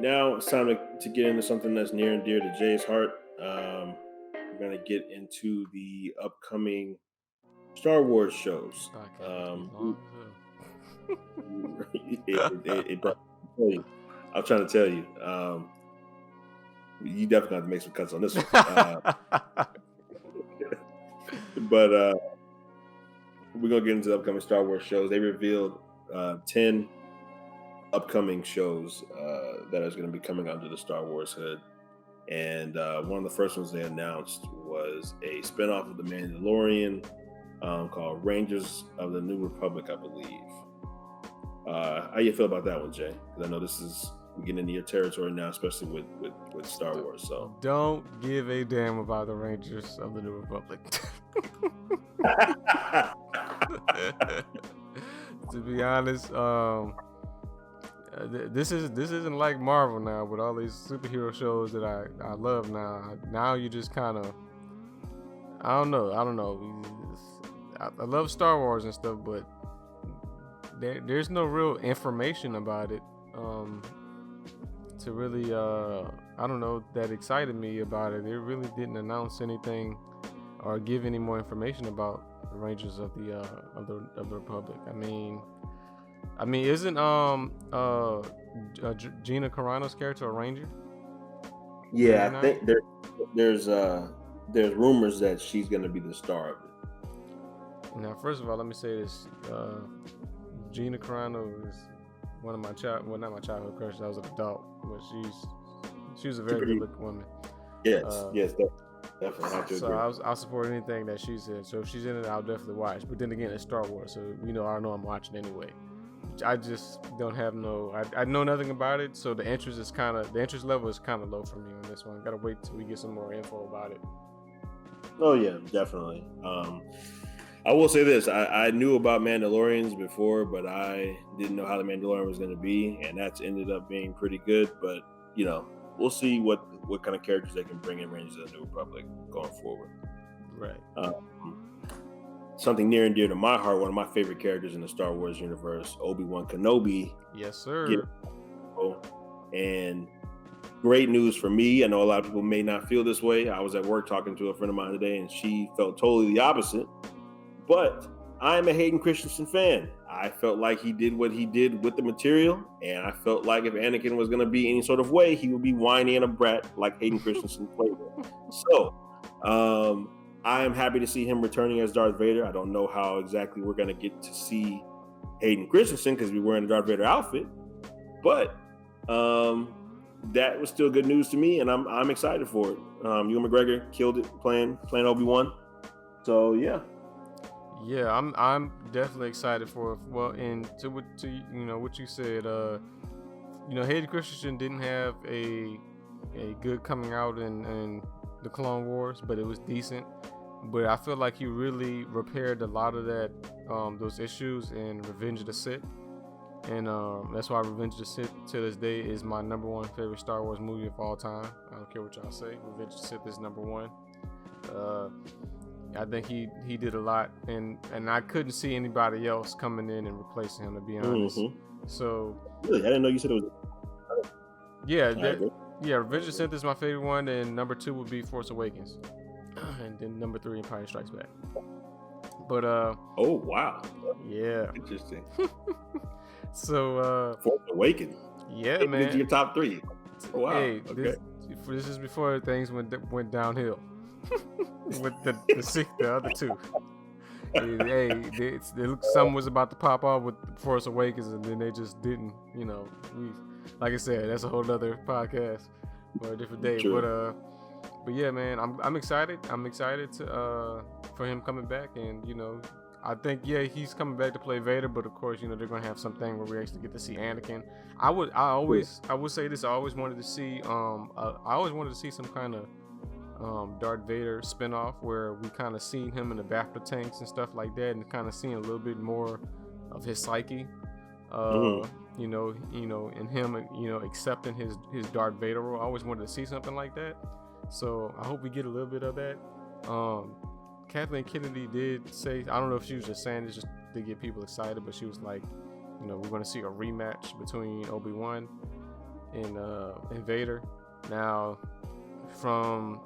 Now it's time to get into something that's near and dear to Jay's heart. We're going to get into the upcoming Star Wars shows. Podcast be long as It brought. I'm trying to tell you. You definitely have to make some cuts on this one. But we're going to get into the upcoming Star Wars shows. They revealed 10 upcoming shows that is going to be coming under the Star Wars hood. And one of the first ones they announced was a spinoff of The Mandalorian called Rangers of the New Republic, I believe. How you feel about that one, Jay? Because I know we're getting into your territory now, especially with Star Wars. So don't give a damn about the Rangers of the New Republic. To be honest, this isn't like Marvel now with all these superhero shows that I love now. Now you just kind of I don't know. I love Star Wars and stuff, but there's no real information about it to really that excited me about it. They really didn't announce anything or give any more information about the Rangers of the Republic. I mean, isn't Gina Carano's character a Ranger? Yeah, I think there's rumors that she's going to be the star of it. Now, first of all, let me say this: Gina Carano is one of my not my childhood crushes. I was an adult, but she was a very good-looking woman. Yes, definitely. So I'll support anything that she's in. So if she's in it, I'll definitely watch. But then again, it's Star Wars, so I know I'm watching anyway. I just don't have I know nothing about it, so the interest level is kind of low for me on this one. Gotta wait till we get some more info about it. Oh yeah, definitely. I will say this: I knew about Mandalorians before, but I didn't know how the Mandalorian was going to be, and that's ended up being pretty good. But we'll see what kind of characters they can bring in Rangers of the New Republic going forward. Right. Something near and dear to my heart, one of my favorite characters in the Star Wars universe, ObiWan Kenobi. Yes, sir. And great news for me. I know a lot of people may not feel this way. I was at work talking to a friend of mine today, and she felt totally the opposite. But I'm a Hayden Christensen fan. I felt like he did what he did with the material, and I felt like if Anakin was going to be any sort of way, he would be whiny and a brat like Hayden Christensen played with. So, I am happy to see him returning as Darth Vader. I don't know how exactly we're going to get to see Hayden Christensen because we're wearing a Darth Vader outfit, but that was still good news to me, and I'm excited for it. Ewan McGregor killed it playing Obi-Wan. So yeah. Yeah, I'm definitely excited for it. Well, and to what you said, Hayden Christensen didn't have a good coming out in the Clone Wars, but it was decent. But I feel like he really repaired a lot of that those issues in Revenge of the Sith, and that's why Revenge of the Sith to this day is my number one favorite Star Wars movie of all time. I don't care what y'all say, Revenge of the Sith is number one. I think he did a lot, and I couldn't see anybody else coming in and replacing him, to be honest. Mm-hmm. So really, I didn't know you said it was. Revenge of the Sith is my favorite one, and number 2 would be Force Awakens, and then number 3 Empire Strikes Back. But oh wow, yeah, interesting. So Force Awakens, yeah, man, into your top 3. Oh, wow, hey, okay. This is before things went downhill with the other 2. Something was about to pop off with Force Awakens, and then they just didn't. Like I said, that's a whole other podcast for a different day. Sure. But yeah, man, I'm excited. I'm excited to for him coming back, and I think he's coming back to play Vader, but of course they're gonna have something where we actually get to see Anakin. I would say this. I always wanted to see some kind of Darth Vader spinoff where we kind of seen him in the BAFTA tanks and stuff like that, and kind of seeing a little bit more of his psyche. And him, accepting his Darth Vader role. I always wanted to see something like that. So I hope we get a little bit of that. Kathleen Kennedy did say, I don't know if she was just saying this just to get people excited, but she was like, we're going to see a rematch between Obi-Wan in Invader. Now, from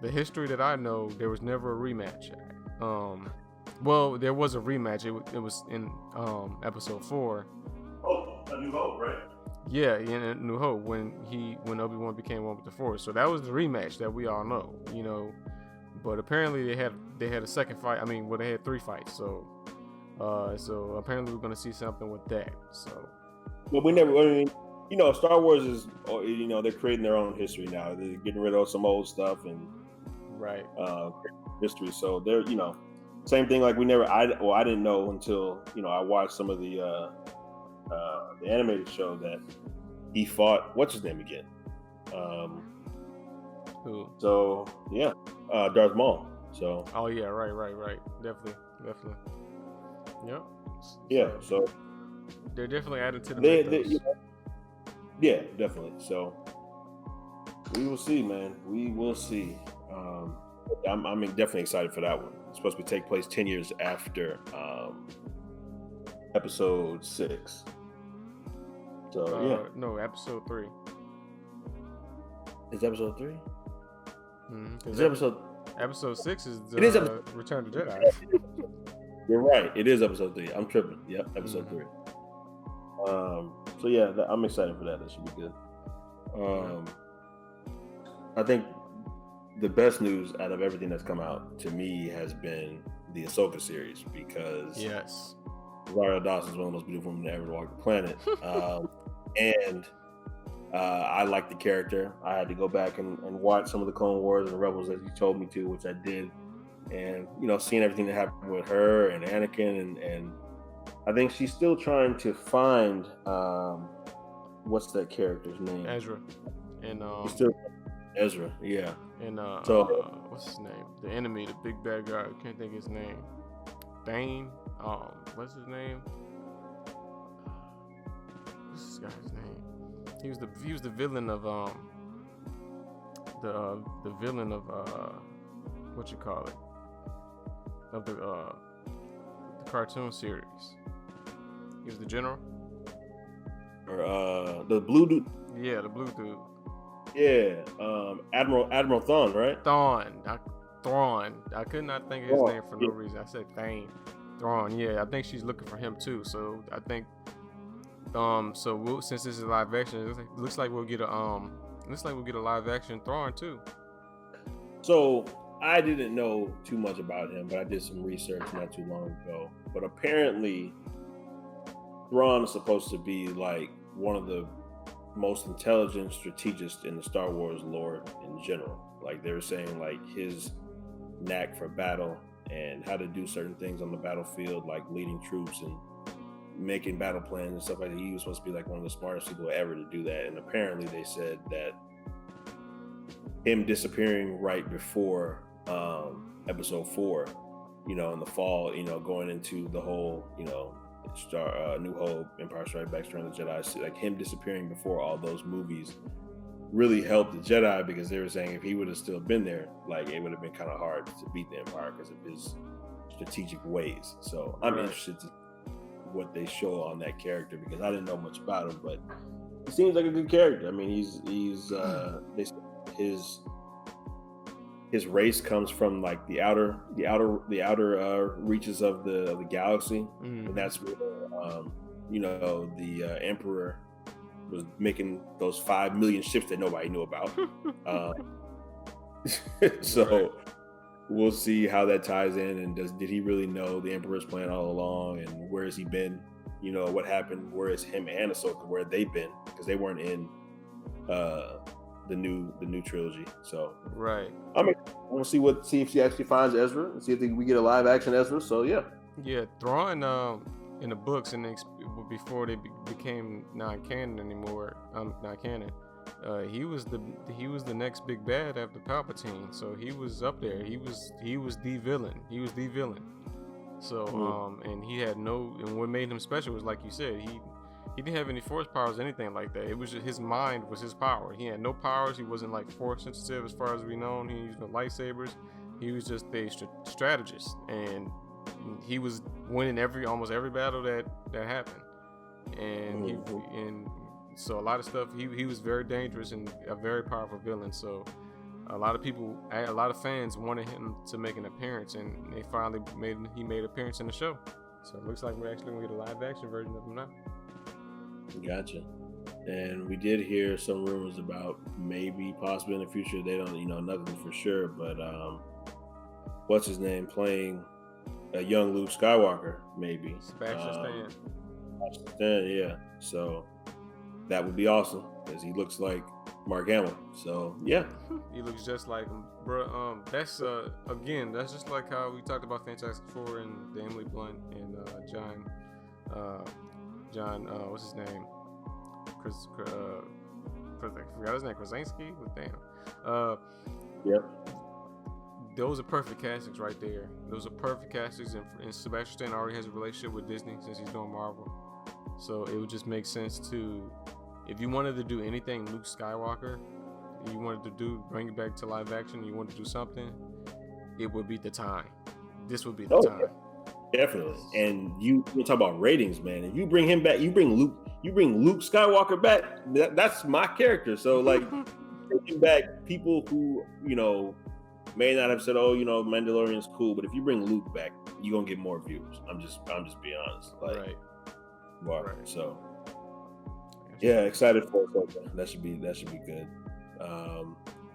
the history that I know, there was never a rematch. Well, there was a rematch. It was in episode 4. Oh, A New Hope, right? Yeah, in A New Hope when Obi-Wan became one with the Force. So that was the rematch that we all know, But apparently they had a second fight. I mean, well, they had 3 fights. So apparently we're gonna see something with that. So. But we never. I mean, Star Wars is, they're creating their own history now. They're getting rid of some old stuff and right history. So they're, same thing. Like I didn't know until I watched some of the animated show that he fought. What's his name again? Who? So yeah, Darth Maul. So. Oh yeah, right. Definitely. Yep. Yeah. So. They're definitely added to the yeah, definitely. So we will see, man. We will see. I'm definitely excited for that one. It's supposed to take place 10 years after episode 6. So yeah. No, episode 3. Is episode 3? Mm-hmm. Episode 6 is it is Return to Jedi. You're right. It is episode 3. I'm tripping. Yep, episode 3. So yeah, I'm excited for that. That should be good. I think the best news out of everything that's come out to me has been the Ahsoka series, because yes, Rosario Dawson is one of the most beautiful women to ever walk the planet. And I like the character. I had to go back and watch some of the Clone Wars and Rebels as you told me to, which I did. And seeing everything that happened with her and Anakin, and I think she's still trying to find what's that character's name? Ezra. And Ezra, yeah. And so what's his name? The enemy, the big bad guy. I can't think of his name. Thane. What's his name? What's this guy's name? He was the villain of the villain of what you call it? Of the cartoon series. He was the general. Or the blue dude. Yeah, the blue dude. Yeah, Admiral Thrawn, right? Thrawn. I could not think of his name for no reason. I said Thane. Thrawn. Yeah, I think she's looking for him too. So I think, since this is live action, it looks like we'll get a live action Thrawn too. So I didn't know too much about him, but I did some research not too long ago. But apparently, Thrawn is supposed to be like one of the most intelligent strategists in the Star Wars lore in general. Like they were saying, like his knack for battle and how to do certain things on the battlefield, like leading troops and making battle plans and stuff like that. He was supposed to be like one of the smartest people ever to do that. And apparently they said that him disappearing right before episode 4, in the fall, going into the whole, New Hope, Empire Strikes Back, Return of the Jedi, like him disappearing before all those movies really helped the Jedi, because they were saying if he would have still been there, like it would have been kind of hard to beat the Empire because of his strategic ways. So I'm interested to see what they show on that character, because I didn't know much about him, but he seems like a good character. I mean, his race comes from like the outer reaches of the galaxy, and that's where the Emperor was making those 5 million ships that nobody knew about. So we'll see how that ties in, and did he really know the Emperor's plan all along, and where has he been? What happened? Where is him and Ahsoka? Where have they been? Because they weren't in the new trilogy. So right, I want to see if she actually finds Ezra, and see if we get a live action Ezra. So yeah, Thrawn in the books and before they became non-canon anymore, non-canon. He was the next big bad after Palpatine, so he was up there. He was the villain. So and he had and what made him special was, like you said, he didn't have any force powers or anything like that. It was just his mind was his power. He had no powers. He wasn't like force sensitive as far as we know. He used no lightsabers. He was just a strategist, and he was winning almost every battle that happened. And So a lot of stuff. He was very dangerous and a very powerful villain. So a lot of fans wanted him to make an appearance, and they finally made an appearance in the show. So it looks like we're actually gonna get a live action version of him now. Gotcha. And we did hear some rumors about maybe possibly in the future. They don't, nothing for sure, but what's his name playing a young Luke Skywalker, maybe. Sebastian Stan, yeah. So that would be awesome because he looks like Mark Hamill. So yeah, he looks just like him, bro. That's that's just like how we talked about Fantastic Four and the Emily Blunt and John. What's his name? Chris. I forgot his name. Krasinski. Damn. Yep. Those are perfect castings right there. Those are perfect castings, and Sebastian Stan already has a relationship with Disney since he's doing Marvel. So it would just make sense to, if you wanted to do anything Luke Skywalker, you wanted to bring it back to live action, you wanted to do something, it would be the time. This would be the time. Definitely. And you talk about ratings, man. If you bring him back, you bring Luke Skywalker back, that's my character. So like bringing back people who, may not have said, Mandalorian's cool, but if you bring Luke back, you're gonna get more views. I'm just being honest. Like, right. So yeah, excited for it. That should be good.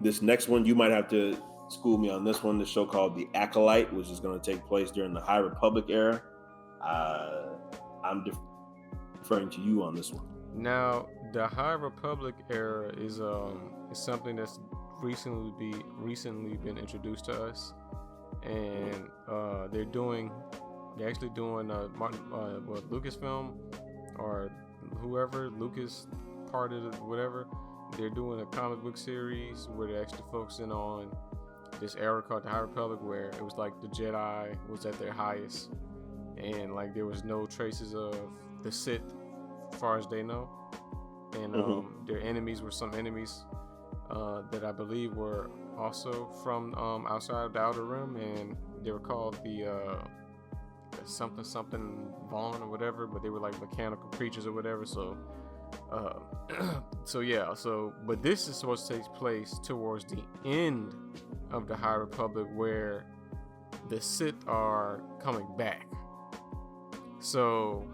This next one, you might have to school me on this one. The show called The Acolyte, which is going to take place during the High Republic era. I'm deferring to you on this one. Now, the High Republic era is something that's recently been introduced to us, and they're actually doing Lucasfilm or whoever, Lucas part of whatever, they're doing a comic book series where they're actually focusing on this era called the High Republic, where it was like the Jedi was at their highest, and like there was no traces of the Sith as far as they know, and their enemies were some enemies that I believe were also from outside of the Outer Rim, and they were called the something Vaughn or whatever, but they were like mechanical creatures or whatever. So but this is supposed to take place towards the end of the High Republic, where the Sith are coming back. So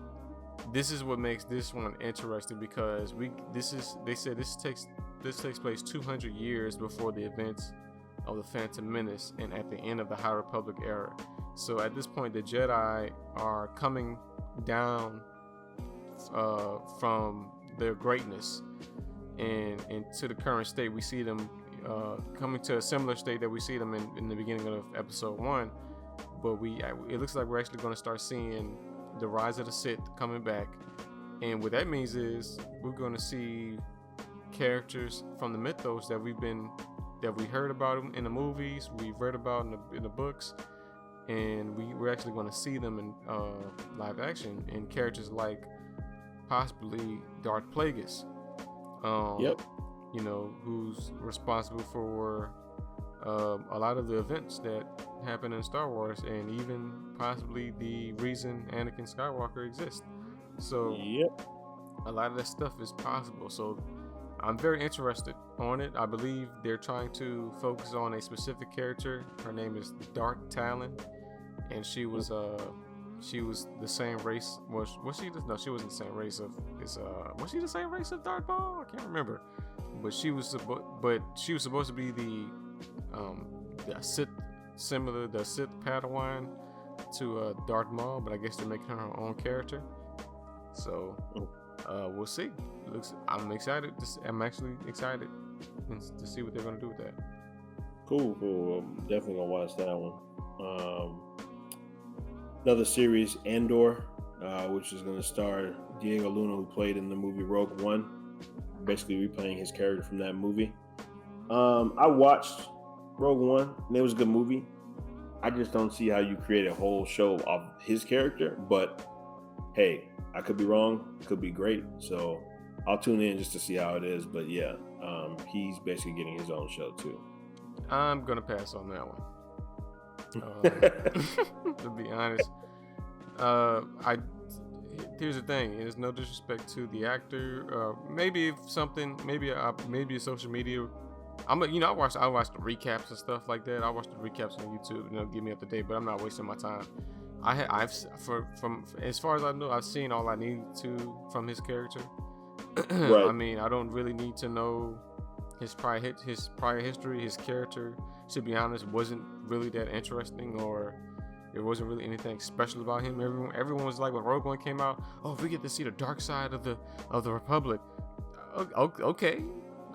this is what makes this one interesting, because they said this takes place 200 years before the events of the Phantom Menace and at the end of the High Republic era. So at this point, the Jedi are coming down from their greatness and into the current state. We see them coming to a similar state that we see them in the beginning of episode 1, but it looks like we're actually going to start seeing the rise of the Sith coming back. And what that means is we're going to see characters from the mythos that we heard about in the movies, we've read about in the books, and we're actually going to see them in live action, and characters like possibly Darth Plagueis, who's responsible for a lot of the events that happen in Star Wars, and even possibly the reason Anakin Skywalker exists. So a lot of that stuff is possible. So I'm very interested on it. I believe they're trying to focus on a specific character. Her name is Darth Talon, and she was the same race. Was she? No, she wasn't the same race of. Was she the same race of Darth Maul? I can't remember. But she was supposed to be the Sith, the Sith Padawan to Darth Maul. But I guess they're making her own character. So we'll see. I'm excited. I'm actually excited to see what they're gonna do with that. Cool. I'm definitely gonna watch that one. Another series, Endor, which is gonna star Diego Luna, who played in the movie Rogue One, basically replaying his character from that movie. I watched Rogue One, and it was a good movie. I just don't see how you create a whole show of his character, but hey, I could be wrong, could be great, so I'll tune in just to see how it is. But yeah, he's basically getting his own show too. I'm gonna pass on that one. To be honest, here's the thing. There's no disrespect to the actor. Maybe if something, maybe a social media. I watch the recaps and stuff like that. I watch the recaps on YouTube, get me up to date. But I'm not wasting my time. From as far as I know, I've seen all I need to from his character. Right. I mean, I don't really need to know his prior history. His character, to be honest, wasn't really that interesting, or there wasn't really anything special about him. Everyone was like, when Rogue One came out, oh, we get to see the dark side of the Republic. Okay,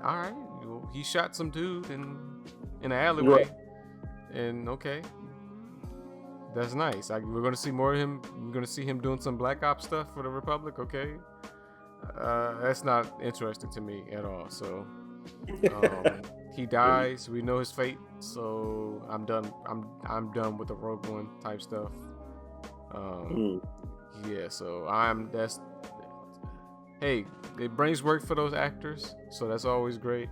all right. He shot some dude in an alleyway, right. And okay, that's nice. We're gonna see more of him. We're gonna see him doing some Black Ops stuff for the Republic. Okay, that's not interesting to me at all. So he dies. We know his fate. So I'm done. I'm done with the Rogue One type stuff. Yeah. So hey, it brings work for those actors. So that's always great.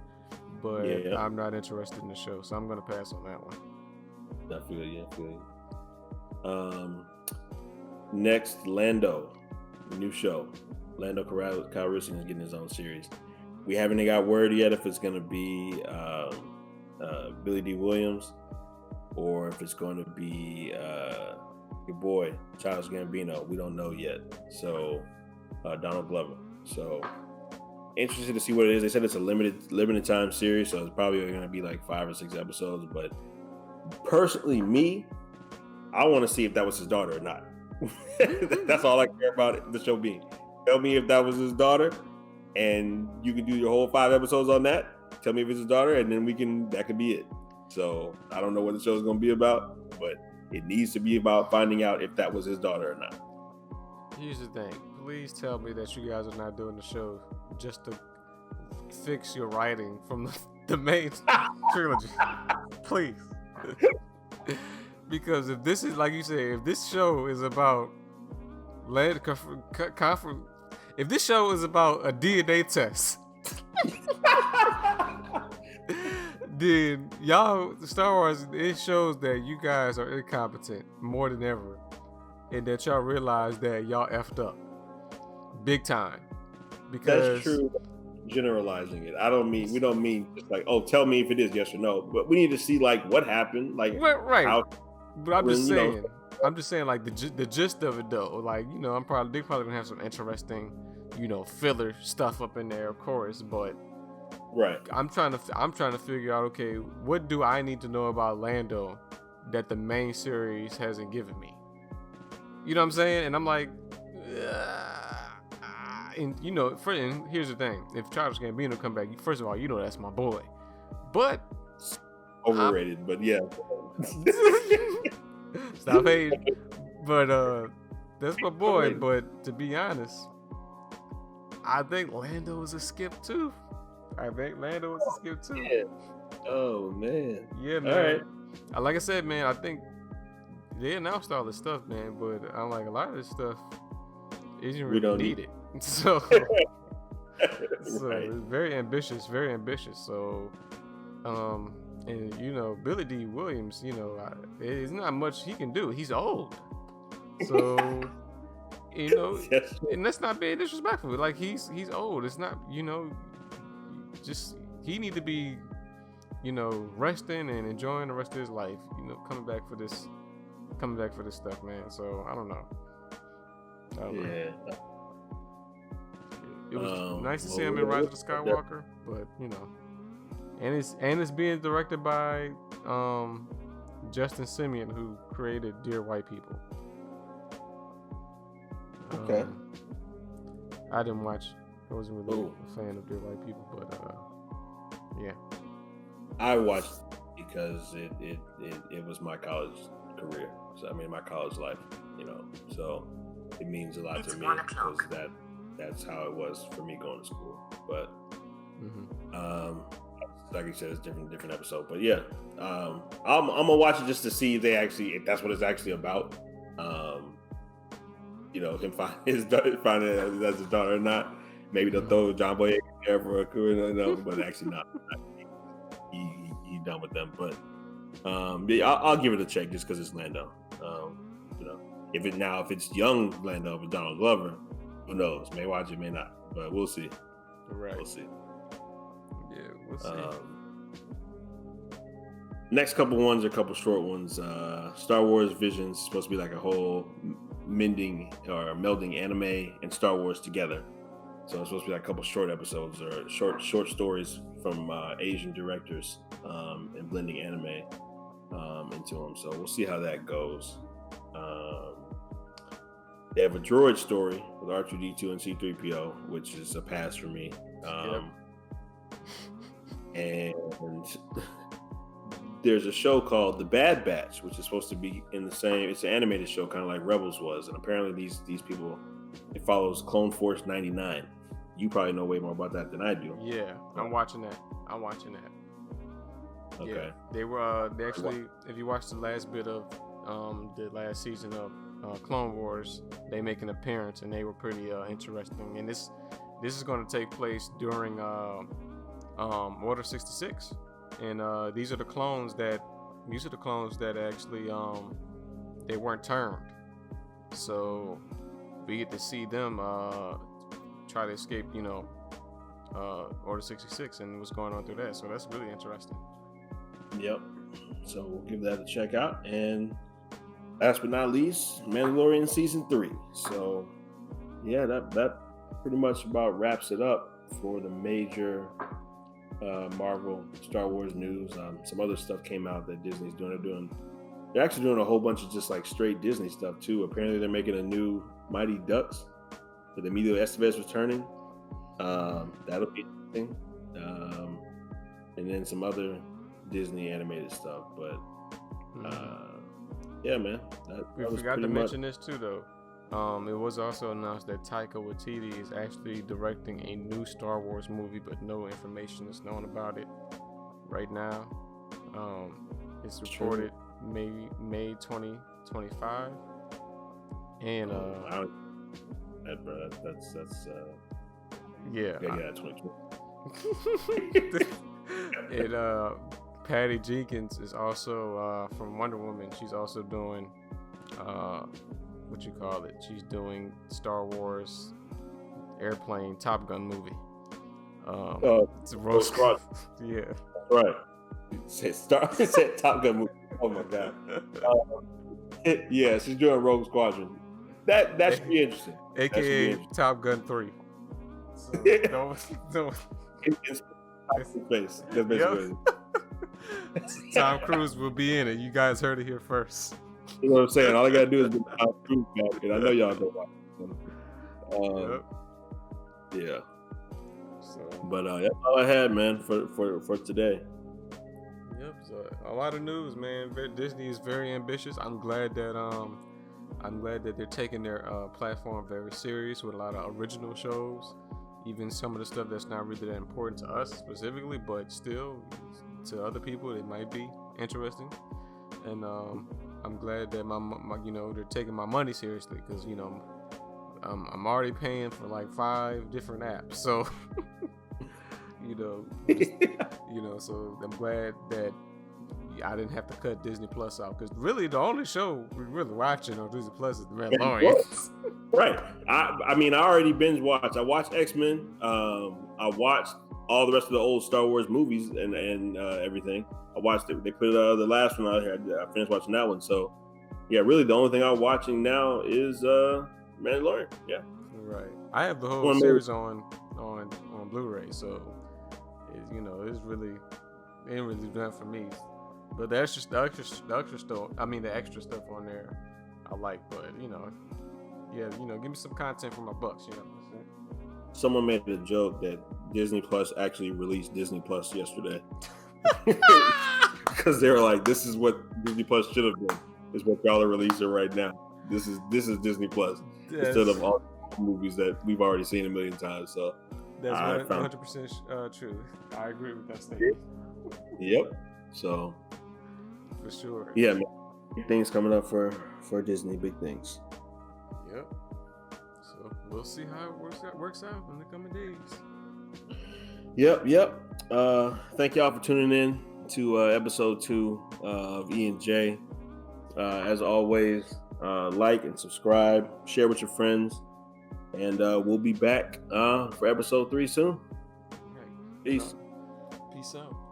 But I'm not interested in the show. So I'm gonna pass on that one. I feel you. Next, Lando, new show. Lando Calrissian is getting his own series. We haven't got word yet if it's going to be Billy D. Williams or if it's going to be your boy Childish Gambino. We don't know yet. So Donald Glover. So interested to see what it is. They said it's a limited time series, so it's probably going to be like 5 or 6 episodes. But personally, I want to see if that was his daughter or not. That's all I care about the show being. Tell me if that was his daughter, and you can do your whole 5 episodes on that. Tell me if it's his daughter, and then that could be it. So I don't know what the show is going to be about, but it needs to be about finding out if that was his daughter or not. Here's the thing. Please tell me that you guys are not doing the show just to fix your writing from the main trilogy. Please. Because if this is, like you said, if this show is about if this show is about a DNA test, then y'all, Star Wars, it shows that you guys are incompetent more than ever, and that y'all realize that y'all effed up big time. Because that's true. Generalizing it, we don't mean just like, oh, tell me if it is yes or no, but we need to see like what happened, like right. How, but I'm just saying, like the gist of it though. Like, they're probably gonna have some interesting, filler stuff up in there, of course. But right, I'm trying to figure out, okay, what do I need to know about Lando that the main series hasn't given me? You know what I'm saying? And I'm like, and here's the thing: if Childish Gambino come back, first of all, that's my boy. But overrated, but yeah. Stop hating. But that's my boy. But to be honest, I think Lando is a skip too. Yeah. Oh man. Yeah, man. All right. Like I said, man, I think they announced all this stuff, man, but I'm like, a lot of this stuff isn't really needed. So right. It's very ambitious. So and Billy D. Williams, there's not much he can do. He's old. So and that's not being disrespectful. Like, he's old. It's not, just he need to be, resting and enjoying the rest of his life, coming back for this stuff, man. So I don't know. Yeah. It was nice to see him in Rise of the Skywalker, but and it's being directed by Justin Simeon, who created Dear White People. Okay. I didn't watch. I wasn't really a fan of Dear White People, but yeah. I watched because it was my college career. So my college life, So it means a lot to me because that's how it was for me going to school. But like you said, it's different episode. But yeah, I'm gonna watch it just to see if that's what it's actually about. Him finding out that's his daughter or not. Maybe they'll throw John Boyega in there for a career, but actually not. He's done with them. But yeah, I'll give it a check just because it's Lando. If it's young Lando, if it's Donald Glover, who knows? May watch it, may not, but we'll see. Right. We'll see. Yeah, we'll see. Next couple ones are a couple short ones. Star Wars Visions is supposed to be like a whole melding anime and Star Wars together. So it's supposed to be like a couple short episodes or short stories from Asian directors and blending anime into them. So we'll see how that goes. They have a droid story with R2-D2 and C-3PO, which is a pass for me. And there's a show called The Bad Batch, which is supposed to be it's an animated show, kind of like Rebels was. And apparently these people, it follows Clone Force 99. You probably know way more about that than I do. Yeah, I'm watching that. Okay. Yeah, they actually, if you watch the last bit of the last season of Clone Wars, they make an appearance and they were pretty interesting. And this is going to take place during Order 66. And these are the clones that actually they weren't termed, so we get to see them try to escape, Order 66 and what's going on through that. So that's really interesting. Yep. So we'll give that a check out. And last but not least, Mandalorian season 3. So yeah, that pretty much about wraps it up for the major Marvel Star Wars news. Some other stuff came out that Disney's doing. They're actually doing a whole bunch of just like straight Disney stuff too. Apparently they're making a new Mighty Ducks with Emilio Estevez returning. That'll be interesting. And then some other Disney animated stuff. But yeah, man. We forgot to mention this too, though. It was also announced that Taika Waititi is actually directing a new Star Wars movie, but no information is known about it right now. It's reported May 2025, and that's yeah, 2020. And Patty Jenkins is also from Wonder Woman. She's also doing she's doing Star Wars airplane Top Gun movie. It's a Rogue Squadron. Yeah, right. It said Top Gun movie. Oh my god. Yeah, she's doing Rogue Squadron. That should be interesting. AKA Top Gun 3. So, no. Face. That's basically Tom Cruise will be in it. You guys heard it here first. You know what I'm saying? All I gotta do is get Tom Cruise back, and I know y'all go watch it. Yeah. So, but that's all I had, man, for today. Yep. So a lot of news, man. Disney is very ambitious. I'm glad that they're taking their platform very serious with a lot of original shows. Even some of the stuff that's not really that important to us specifically, but still to other people it might be interesting. And I'm glad that my they're taking my money seriously, because I'm already paying for like 5 different apps, so so I'm glad that I didn't have to cut Disney Plus out, because really the only show we're really watching on Disney Plus is The Mandalorian. Right. I mean, I already binge watched. I watched X-Men. I watched all the rest of the old Star Wars movies and everything. I watched it. They put the last one out here. I finished watching that one. So yeah, really the only thing I'm watching now is Mandalorian. Yeah. Right. I have the whole series on Blu-ray, so it's really it ain't really done for me. But the extra stuff. I mean, the extra stuff on there, I like. But give me some content for my bucks. You know what I'm saying? Someone made a joke that Disney Plus actually released Disney Plus yesterday, because they were like, "This is what Disney Plus should have been. Is what y'all are releasing right now. This is Disney Plus instead of all the movies that we've already seen a million times." So that's 100% true. I agree with that statement. Yep. So for sure. Yeah, man. Big things coming up for Disney. Big things. Yep. So we'll see how it works out in the coming days. Yep. Thank y'all for tuning in to episode 2 of E and J. As always, like and subscribe, share with your friends, and we'll be back for episode 3 soon. Okay. Peace. Peace out.